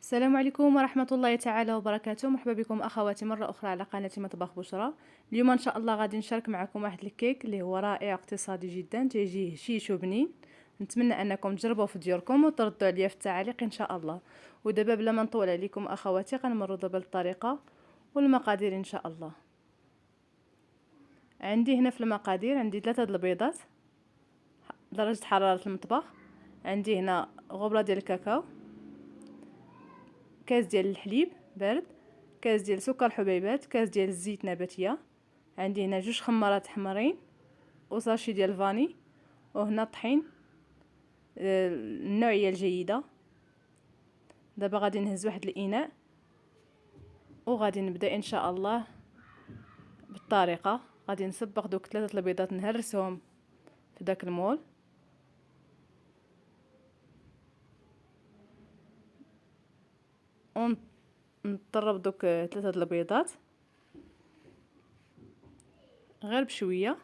السلام عليكم ورحمة الله تعالى وبركاته. مرحبا بكم أخواتي مرة أخرى على قناة مطبخ بشرى. اليوم إن شاء الله غادي نشارك معكم واحد الكيك اللي هو رائع اقتصادي جدا، تيجيه هشيش وبنين. نتمنى أنكم تجربوه في ديوركم وتردوا عليا في التعاليق إن شاء الله. ودابا بلا ما نطول عليكم أخواتي غنمروا دابا للطريقة والمقادير إن شاء الله. عندي هنا في المقادير عندي 3 البيضات درجة حرارة المطبخ، عندي هنا غبرة ديال الكاكاو، كاس ديال الحليب بارد، كاس ديال سكر حبيبات، كاس ديال الزيت نباتيه، عندي هنا 2 خمارات حمرين وساشي ديال الفاني، وهنا طحين النوعيه الجيده. دابا غادي نهز واحد الاناء وغادي نبدا ان شاء الله بالطريقه. غادي نسبق دوك 3 البيضات نهرسهم في داك المول، ونطرب دوك 3 البيضات غير بشويه.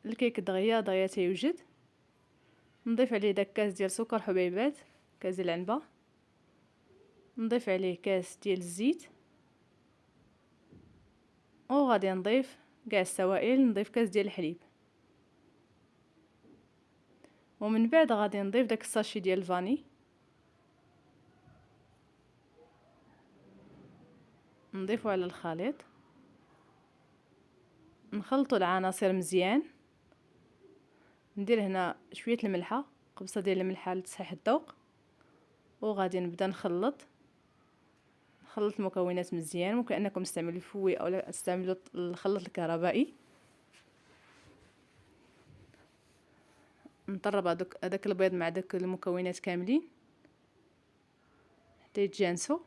الكيك دغيا دغيا تيوجد، نضيف عليه داك كاس ديال سكر حبيبات، كاس ديال العنبه، نضيف عليه كاس ديال الزيت، وغادي نضيف كاع السوائل، نضيف كاس ديال الحليب، ومن بعد غادي نضيف داك الساشي ديال الفاني، نضيفه على الخليط، نخلطوا العناصر مزيان. ندير هنا شويه الملحه، قبصه ديال الملحه لتصحيح الذوق، وغادي نبدا نخلط المكونات مزيان. ممكن انكم تستعملوا الفوي او لا تستعملوا الخلاط الكهربائي. نطرب هذاك البيض مع داك المكونات كاملين حتى يتجانسوا.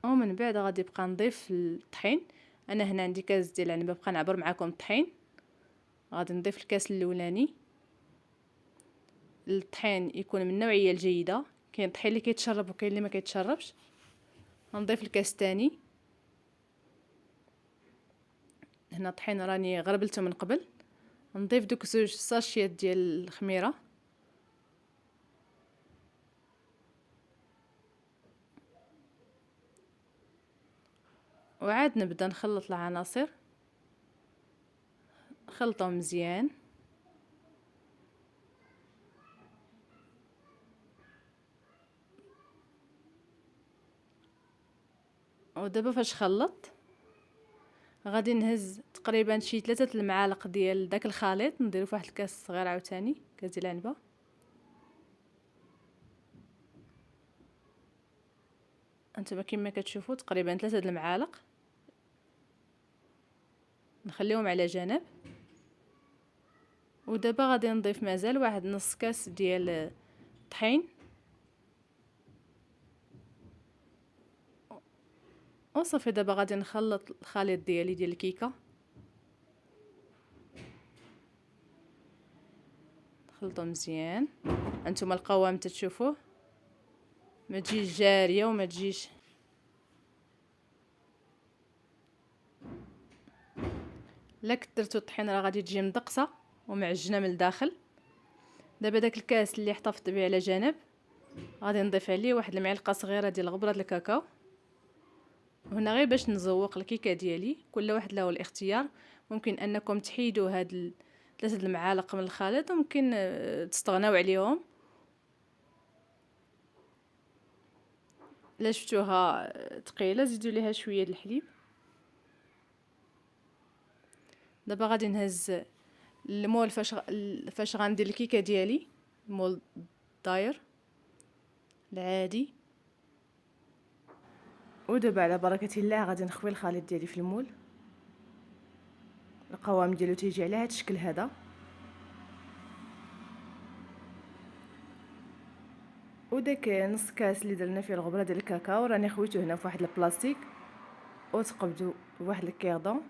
ومن بعد غادي نبقى نضيف الطحين. انا هنا عندي كاس ديال العنبه، بقى نعبر معكم الطحين. غادي نضيف الكاس الاولاني. الطحين يكون من النوعيه الجيده، كاين الطحين اللي كيتشرب وكاين اللي ما كيتشربش. غنضيف الكاس الثاني. هنا الطحين راني غربلته من قبل. نضيف دوك 2 ساشيات ديال الخميره، وعاد نبدا نخلط العناصر، خلطهم مزيان. ودابا فاش خلطت غادي نهز تقريبا شي 3 المعالق ديال داك الخليط، نديرو في واحد الكاس صغير عاوتاني، كاس ديال العنبه. انتما كما كتشوفوا تقريبا 3 المعالق، نخليهم على جنب. ودابا غادي نضيف مازال واحد نص كاس ديال الطحين، وصافي. دابا غادي نخلط الخليط ديالي ديال الكيكه، نخلطو مزيان. انتما القوام تتشوفوه ما تجيش جاريه وما تجيش لا كثرتو الطحين، راه غادي تجي مدقسه ومعجنه من الداخل. دابا داك الكاس اللي احتفظت به على جنب غادي نضيف عليه واحد المعلقه صغيره ديال غبره الكاكاو. وهنا غير باش نزوق الكيكه ديالي، كل واحد له الاختيار. ممكن انكم تحيدوا هاد 3 المعالق من الخليط، وممكن تستغناو عليهم. الا شفتوها ثقيله زيدوا ليها شويه د الحليب. دابا غادي نهز المول فاش غندير الكيكه ديالي، المول داير العادي. ودابا على بركه الله غادي نخوي الخليط ديالي في المول. القوام ديالو تيجي على هذا الشكل هذا. وداك نص كاس اللي درنا فيه الغبره ديال الكاكاو راني خويته هنا في واحد البلاستيك وتقبضوا بواحد الكيردون.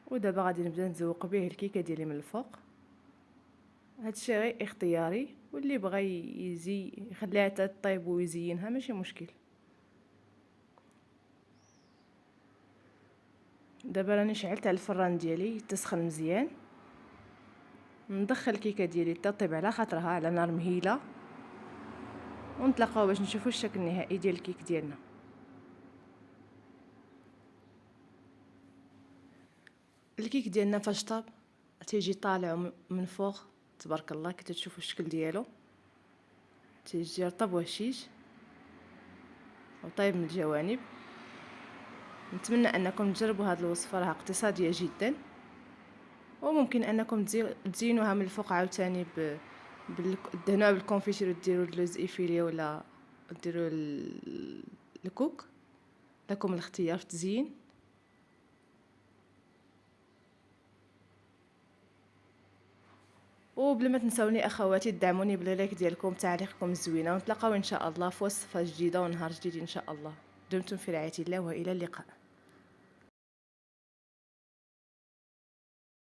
ودابا غادي نبدا نزوق به الكيكه ديالي من الفوق. هادشي غير اختياري، واللي بغى يخليها حتى طيب ويزينها ماشي مشكل. دابا راني شعلت على الفران ديالي تسخن مزيان، ندخل الكيكه ديالي تطيب على خاطرها على نار مهيله، ونتلاقاو باش نشوفوا الشكل النهائي ديال الكيك ديالنا. الكيك ديالنا فاش طاب تيجي طالع من فوق تبارك الله، كي تشوفوا الشكل ديالو تيجي رطب وهشيش وطيب من الجوانب. نتمنى انكم تجربوا هذه الوصفه، راها اقتصاديه جدا، وممكن انكم تزينوها من الفوق عاوتاني دهنوها بالكونفيتير وديروا اللوز ايفيلي ولا ديروا الكوك، لكم الاختيار في التزيين. وبلا ما تنسوني اخواتي تدعموني باللايك ديالكم وتعليقكم الزوينه، ونتلاقاو ان شاء الله في وصفه جديده ونهار جديد ان شاء الله. دمتم في رعايه الله والى اللقاء.